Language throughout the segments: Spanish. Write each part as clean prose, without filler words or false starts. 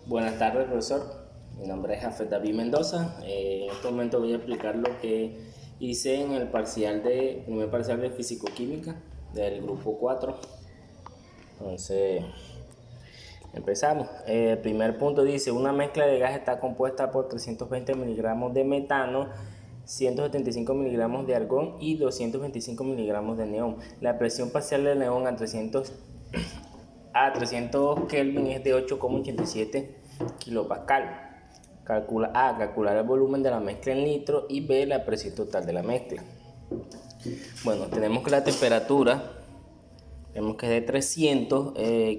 Buenas tardes, profesor. Mi nombre es Jafet David Mendoza. En este momento voy a explicar lo que hice en el primer parcial de Físico-Química del grupo 4. Entonces, empezamos. El primer punto dice: una mezcla de gas está compuesta por 320 miligramos de metano, 175 miligramos de argón y 225 miligramos de neón. La presión parcial del neón a 300 Kelvin es de 8,87 kilopascal. Calcular el volumen de la mezcla en litros, y B, la presión total de la mezcla. Bueno, tenemos que la temperatura es de 300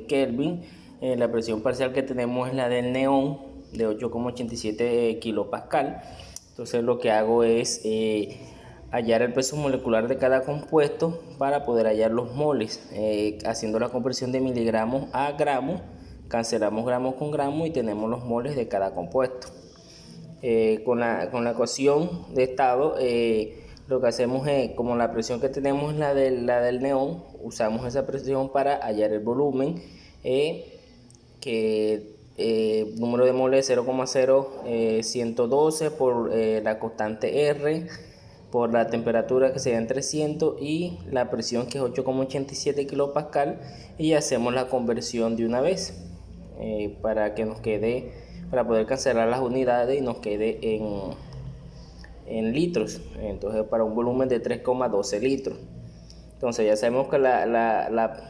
Kelvin. La presión parcial que tenemos es la del neón, de 8,87 kilopascal. Entonces lo que hago es hallar el peso molecular de cada compuesto para poder hallar los moles, haciendo la conversión de miligramos a gramos. Cancelamos gramos con gramos y tenemos los moles de cada compuesto. Con la ecuación de estado, lo que hacemos es, como la presión que tenemos es la del neón, usamos esa presión para hallar el volumen, número de moles 0,0112 por la constante R, por la temperatura que serían 300 y la presión que es 8,87 kilopascal, y hacemos la conversión de una vez para que nos quede, para poder cancelar las unidades y nos quede en litros. Entonces, para un volumen de 3,12 litros. Entonces ya sabemos que la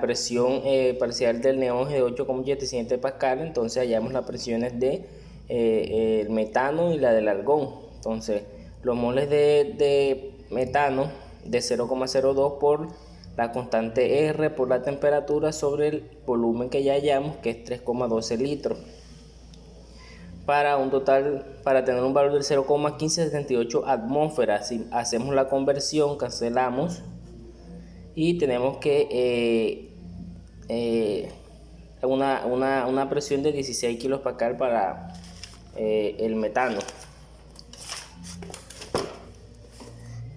presión parcial del neón es de 8,87 pascal. Entonces hallamos las presiones de el metano y la del argón. Entonces los moles de metano de 0,02 por la constante R por la temperatura sobre el volumen que ya hallamos, que es 3,12 litros, para tener un valor del 0,1578 atmósferas. Si hacemos la conversión, cancelamos y tenemos que una presión de 16 kilopascal para el metano.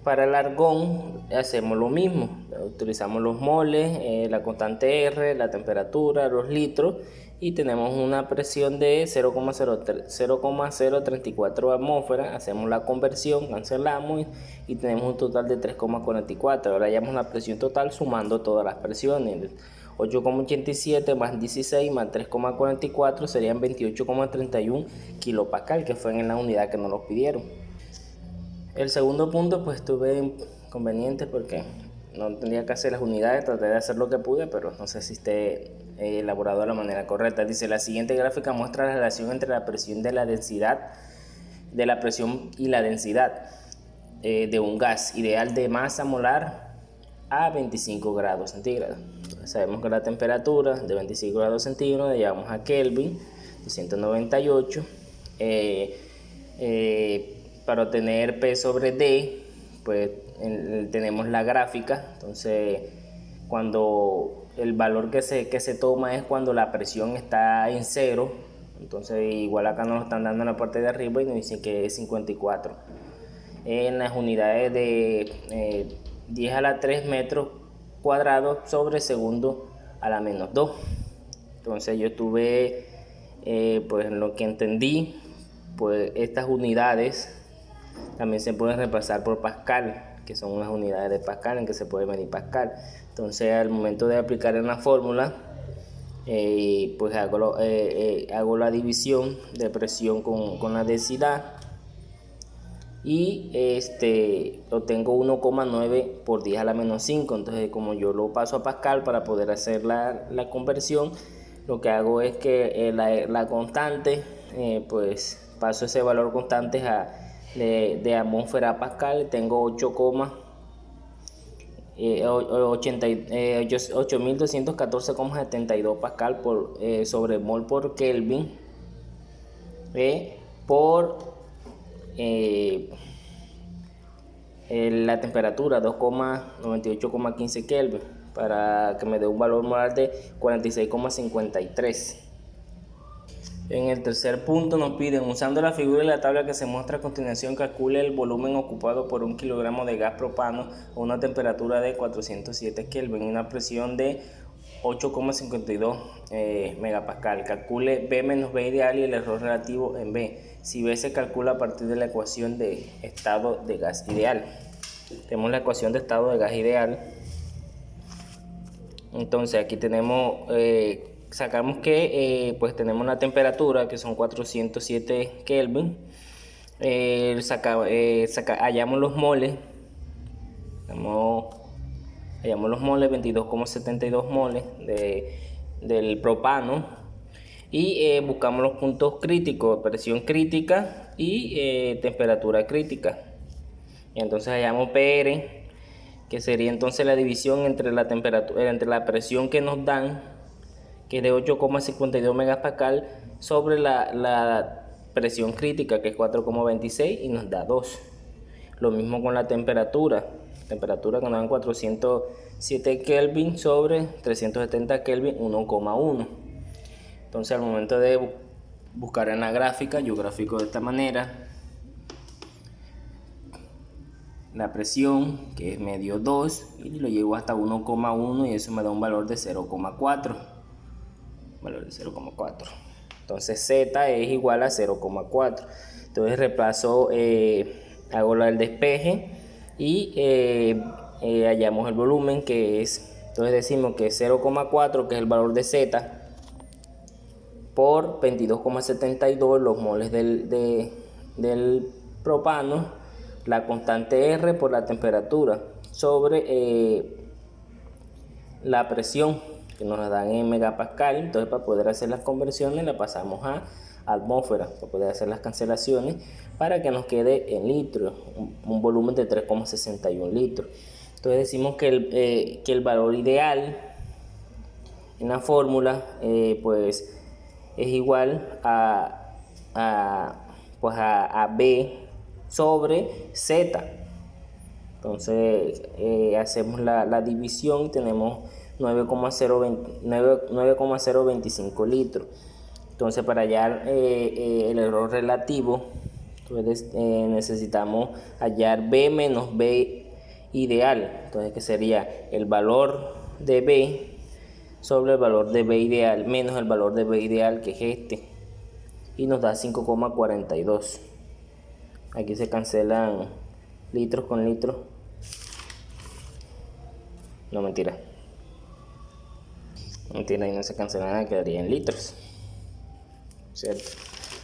Para el argón hacemos lo mismo, utilizamos los moles, la constante R, la temperatura, los litros, y tenemos una presión de 0,034 atmósferas. Hacemos la conversión, cancelamos y tenemos un total de 3,44. Ahora hallamos la presión total sumando todas las presiones. 8,87 más 16 más 3,44 serían 28,31 kilopascal, que fue en la unidad que nos lo pidieron. El segundo punto, pues tuve inconvenientes porque no tenía que hacer las unidades. Traté de hacer lo que pude, pero no sé si esté elaborado de la manera correcta. Dice: la siguiente gráfica muestra la relación entre la presión de la densidad de la presión y la densidad de un gas ideal de masa molar a 25 grados centígrados. Entonces, sabemos que la temperatura de 25 grados centígrados la llevamos a Kelvin, 298. Para obtener P sobre D, pues tenemos la gráfica. Entonces, cuando el valor que se toma es cuando la presión está en cero. Entonces, igual acá nos lo están dando en la parte de arriba y nos dicen que es 54. En las unidades de 10 a la 3 metros cuadrados sobre segundo a la menos 2. Entonces, yo estuve, pues en lo que entendí, pues estas unidades también se pueden repasar por pascal, que son unas unidades de pascal en que se puede medir pascal. Entonces, al momento de aplicar en la fórmula, pues hago la división de presión con la densidad y obtengo 1,9 por 10 a la menos 5. Entonces, como yo lo paso a pascal para poder hacer la conversión, lo que hago es que la constante, pues paso ese valor constante de atmósfera a pascal. Tengo 8214,72 pascal sobre mol por Kelvin, por la temperatura 2,98,15 Kelvin, para que me dé un valor molar de 46,53. En el tercer punto nos piden: usando la figura y la tabla que se muestra a continuación, calcule el volumen ocupado por 1 kilogramo de gas propano a una temperatura de 407 Kelvin y una presión de 8,52 megapascal. Calcule B menos B ideal y el error relativo en B. Si B se calcula a partir de la ecuación de estado de gas ideal. Tenemos la ecuación de estado de gas ideal. Entonces aquí tenemos, sacamos que pues tenemos la temperatura que son 407 Kelvin. Hallamos los moles. Hallamos los moles, 22,72 moles del propano, y buscamos los puntos críticos, presión crítica y temperatura crítica. Y entonces hallamos PR, que sería entonces la división entre la temperatura, entre la presión que nos dan, que es de 8,52 megapascal, sobre la presión crítica, que es 4,26, y nos da 2. Lo mismo con la temperatura que nos dan 407 Kelvin sobre 370 Kelvin, 1,1. Entonces al momento de buscar en la gráfica, yo grafico de esta manera la presión, que es medio 2, y lo llevo hasta 1,1, y eso me da un valor de 0,4. Entonces Z es igual a 0,4. Entonces reemplazo, hago el despeje y hallamos el volumen, que es, entonces decimos que 0,4, que es el valor de Z, por 22,72 los moles del propano, la constante R por la temperatura, sobre la presión, que nos la dan en megapascal. Entonces para poder hacer las conversiones la pasamos a atmósfera, para poder hacer las cancelaciones, para que nos quede en litros, un volumen de 3,61 litros. Entonces decimos que el valor ideal en la fórmula pues es igual a B sobre Z. Entonces hacemos la división y tenemos 9,025 litros. Entonces para hallar el error relativo, entonces, necesitamos hallar B menos B ideal. Entonces que sería el valor de B sobre el valor de B ideal menos el valor de B ideal, que es este, y nos da 5,42. Aquí se cancelan litros con litros. No, mentira, ahí no se cancela nada, quedaría en litros, ¿cierto?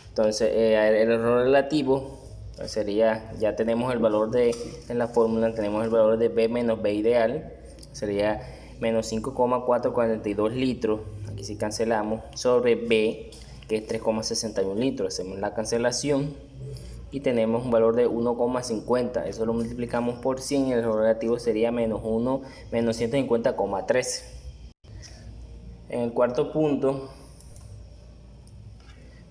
Entonces el error relativo sería, ya tenemos el valor en la fórmula tenemos el valor de B menos B ideal, sería menos 5,442 litros. Aquí sí cancelamos, sobre B, que es 3,61 litros. Hacemos la cancelación y tenemos un valor de 1,50. Eso lo multiplicamos por 100 y el error relativo sería menos 150,3. En el cuarto punto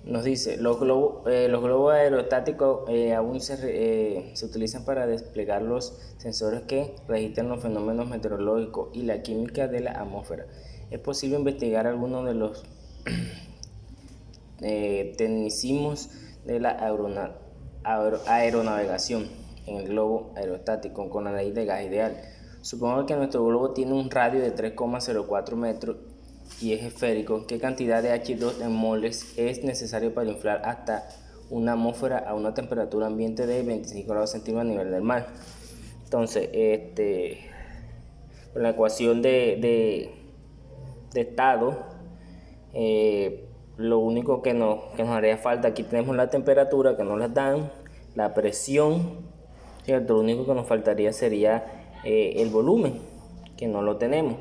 nos dice, los globos aerostáticos aún se utilizan para desplegar los sensores que registran los fenómenos meteorológicos y la química de la atmósfera. Es posible investigar algunos de los tecnicismos de la aeronavegación en el globo aerostático con la ley de gas ideal. Supongamos que nuestro globo tiene un radio de 3,04 metros y es esférico. ¿Qué cantidad de H2 en moles es necesario para inflar hasta una atmósfera a una temperatura ambiente de 25 grados centígrados a nivel del mar? Entonces, con la ecuación de estado, lo único que nos haría falta, aquí tenemos la temperatura, que nos la dan, la presión, ¿cierto? Lo único que nos faltaría sería el volumen, que no lo tenemos.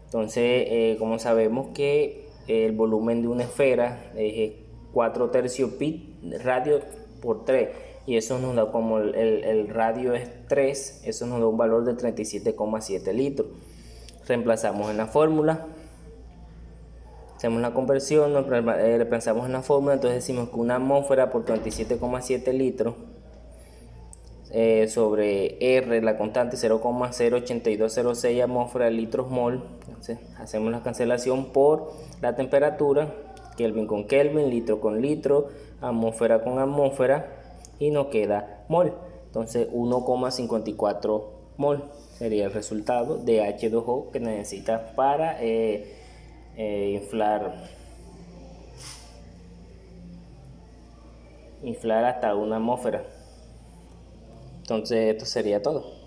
Entonces, como sabemos que el volumen de una esfera es 4 tercios pi radio por 3, y eso nos da, como el radio es 3, eso nos da un valor de 37,7 litros. Reemplazamos en la fórmula, hacemos la conversión, pensamos en la fórmula, entonces decimos que una atmósfera por 37,7 litros sobre R, la constante 0,08206 atmósfera litros mol. Entonces hacemos la cancelación por la temperatura, Kelvin con Kelvin, litro con litro, atmósfera con atmósfera, y nos queda mol. Entonces 1,54 mol sería el resultado de H2O que necesita para inflar hasta una atmósfera. Entonces esto sería todo.